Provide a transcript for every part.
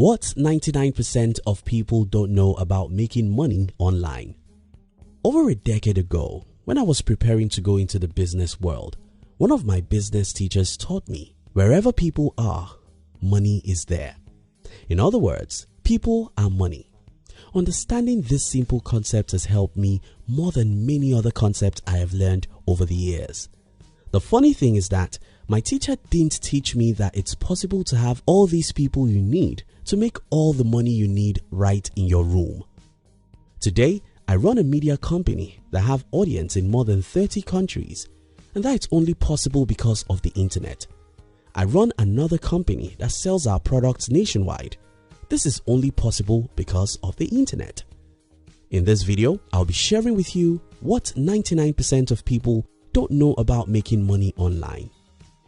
What 99% of people don't know about making money online. Over a decade ago, when I was preparing to go into the business world, one of my business teachers taught me, wherever people are, money is there. In other words, people are money. Understanding this simple concept has helped me more than many other concepts I have learned over the years. The funny thing is that my teacher didn't teach me that it's possible to have all these people you need to make all the money you need right in your room. Today, I run a media company that have audience in more than 30 countries, and that it's only possible because of the internet. I run another company that sells our products nationwide. This is only possible because of the internet. In this video, I'll be sharing with you what 99% of people don't know about making money online.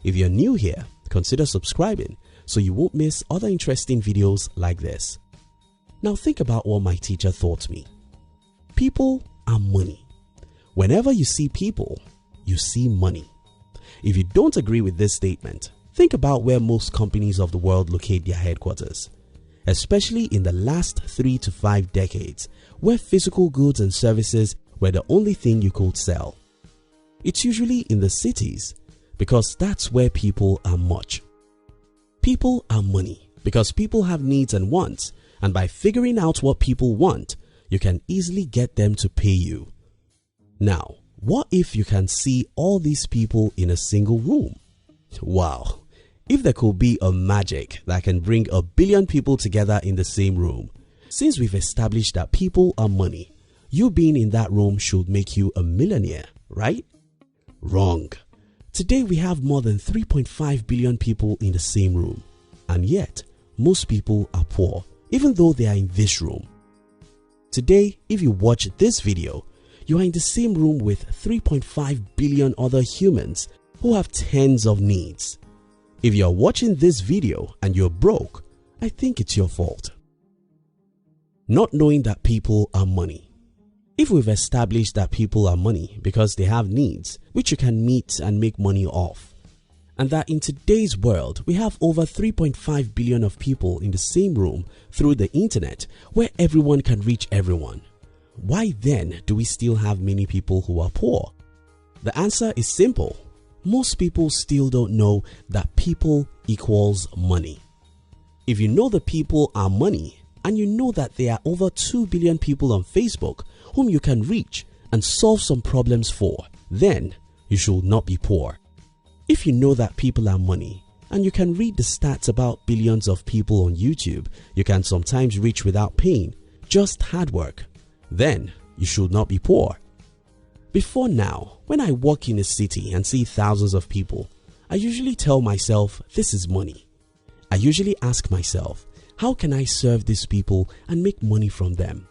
If you're new here, consider subscribing so you won't miss other interesting videos like this. Now think about what my teacher taught me. People are money. Whenever you see people, you see money. If you don't agree with this statement, think about where most companies of the world locate their headquarters, especially in the last 3 to 5 decades, where physical goods and services were the only thing you could sell. It's usually in the cities because that's where people are much. People are money because people have needs and wants, and by figuring out what people want, you can easily get them to pay you. Now, what if you can see all these people in a single room? Wow! If there could be a magic that can bring 1 billion people together in the same room. Since we've established that people are money, you being in that room should make you a millionaire, right? Wrong. Today we have more than 3.5 billion people in the same room, and yet most people are poor even though they are in this room. Today, if you watch this video, you are in the same room with 3.5 billion other humans who have tens of needs. If you are watching this video and you're broke, I think it's your fault. Not knowing that people are money. If we've established that people are money because they have needs which you can meet and make money off, and that in today's world we have over 3.5 billion of people in the same room through the internet where everyone can reach everyone, why then do we still have many people who are poor? The answer is simple. Most people still don't know that people equals money. If you know the people are money, and you know that there are over 2 billion people on Facebook whom you can reach and solve some problems for, then you should not be poor. If you know that people are money, and you can read the stats about billions of people on YouTube you can sometimes reach without pain, just hard work, then you should not be poor. Before now, when I walk in a city and see thousands of people, I usually tell myself this is money. I usually ask myself, how can I serve these people and make money from them?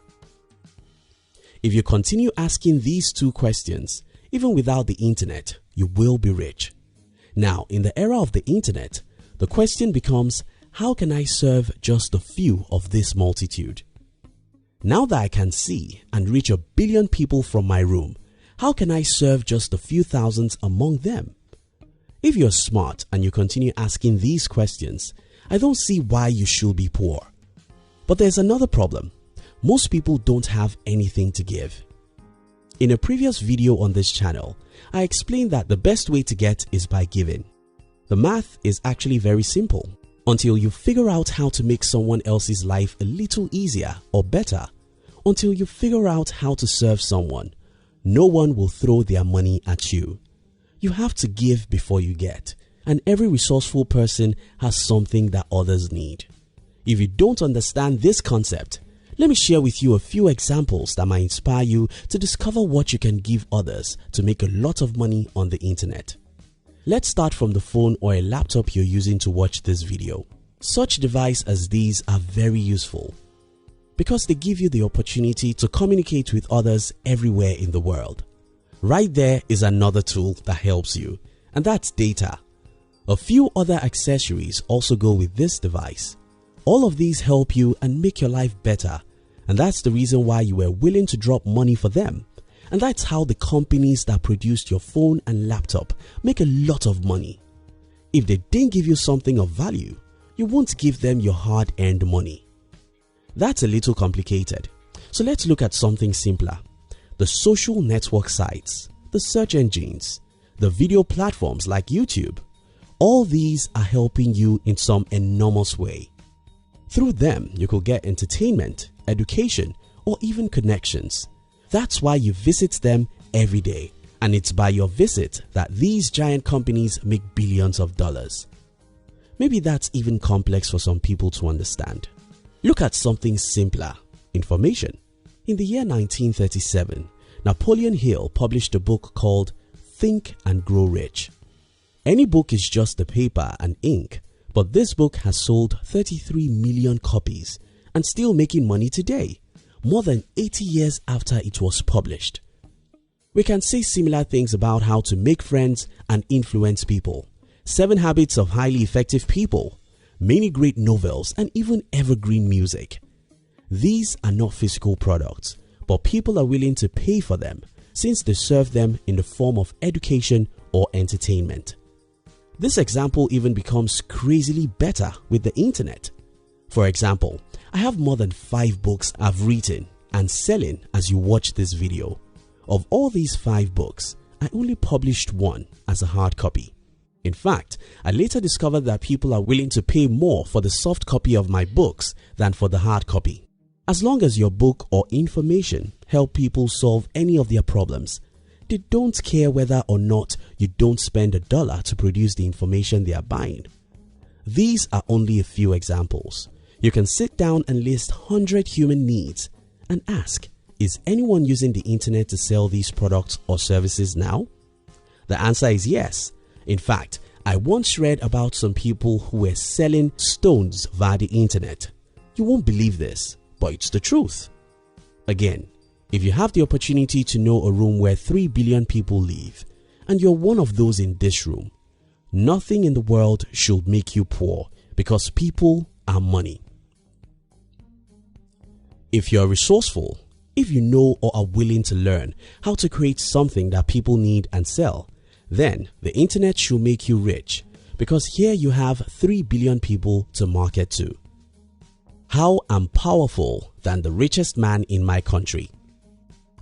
If you continue asking these two questions, even without the internet, you will be rich. Now, in the era of the internet, the question becomes, how can I serve just a few of this multitude? Now that I can see and reach 1 billion people from my room, how can I serve just a few thousands among them? If you're smart and you continue asking these questions, I don't see why you should be poor. But there's another problem. Most people don't have anything to give. In a previous video on this channel, I explained that the best way to get is by giving. The math is actually very simple. Until you figure out how to make someone else's life a little easier or better, until you figure out how to serve someone, no one will throw their money at you. You have to give before you get, and every resourceful person has something that others need. If you don't understand this concept, let me share with you a few examples that might inspire you to discover what you can give others to make a lot of money on the internet. Let's start from the phone or a laptop you're using to watch this video. Such devices as these are very useful because they give you the opportunity to communicate with others everywhere in the world. Right there is another tool that helps you, and that's data. A few other accessories also go with this device. All of these help you and make your life better, and that's the reason why you were willing to drop money for them. And that's how the companies that produced your phone and laptop make a lot of money. If they didn't give you something of value, you you won't give them your hard-earned money. That's a little complicated. So let's look at something simpler. The social network sites, the search engines, the video platforms like YouTube, all these are helping you in some enormous way. Through them, you could get entertainment, education, or even connections. That's why you visit them every day, and it's by your visit that these giant companies make billions of dollars. Maybe that's even complex for some people to understand. Look at something simpler: information. In the year 1937, Napoleon Hill published a book called Think and Grow Rich. Any book is just the paper and ink, but this book has sold 33 million copies and still making money today, more than 80 years after it was published. We can say similar things about how to make friends and influence people, 7 Habits of Highly Effective People, many great novels, and even evergreen music. These are not physical products, but people are willing to pay for them since they serve them in the form of education or entertainment. This example even becomes crazily better with the internet. For example, I have more than 5 books I've written and selling as you watch this video. Of all these 5 books, I only published one as a hard copy. In fact, I later discovered that people are willing to pay more for the soft copy of my books than for the hard copy. As long as your book or information help people solve any of their problems, they don't care whether or not you don't spend $1 to produce the information they are buying. These are only a few examples. You can sit down and list 100 human needs and ask, is anyone using the internet to sell these products or services now? The answer is yes. In fact, I once read about some people who were selling stones via the internet. You won't believe this, but it's the truth. Again, if you have the opportunity to know a room where 3 billion people live, and you're one of those in this room, nothing in the world should make you poor because people are money. If you're resourceful, if you know or are willing to learn how to create something that people need and sell, then the internet should make you rich because here you have 3 billion people to market to. How I'm powerful than the richest man in my country.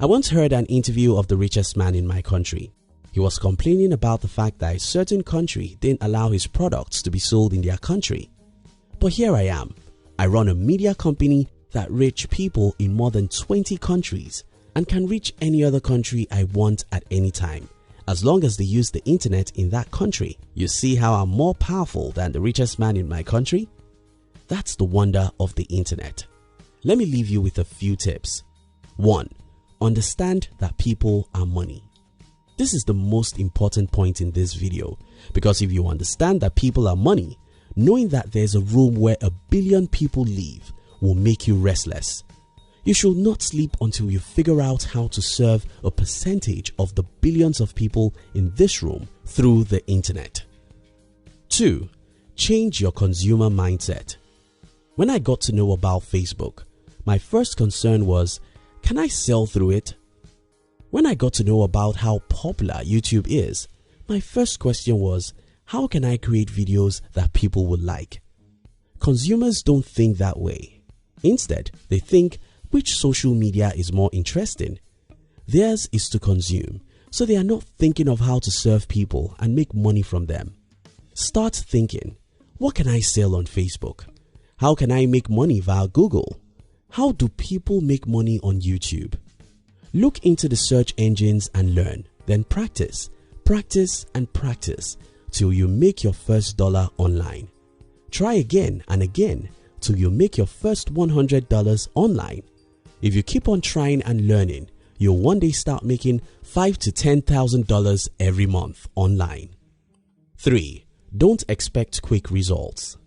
I once heard an interview of the richest man in my country. He was complaining about the fact that a certain country didn't allow his products to be sold in their country. But here I am. I run a media company that reach people in more than 20 countries and can reach any other country I want at any time, as long as they use the internet in that country. You see how I'm more powerful than the richest man in my country? That's the wonder of the internet. Let me leave you with a few tips. 1. Understand that people are money. This is the most important point in this video, because if you understand that people are money, knowing that there's a room where 1 billion people live will make you restless. You should not sleep until you figure out how to serve a percentage of the billions of people in this room through the internet. 2. Change your consumer mindset. When I got to know about Facebook, my first concern was, can I sell through it? When I got to know about how popular YouTube is, my first question was, how can I create videos that people would like? Consumers don't think that way. Instead, they think, which social media is more interesting? Theirs is to consume, so they are not thinking of how to serve people and make money from them. Start thinking, what can I sell on Facebook? How can I make money via Google? How do people make money on YouTube? Look into the search engines and learn, then practice, practice and practice till you make your first $1 online. Try again and again till you make your first $100 online. If you keep on trying and learning, you'll one day start making $5,000 to $10,000 every month online. 3. Don't expect quick results.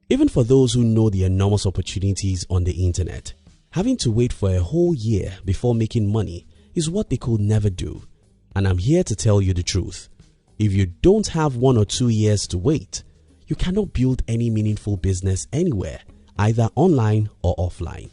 Even for those who know the enormous opportunities on the internet, having to wait for a whole year before making money is what they could never do. And I'm here to tell you the truth. If you don't have 1 or 2 years to wait, you cannot build any meaningful business anywhere, either online or offline.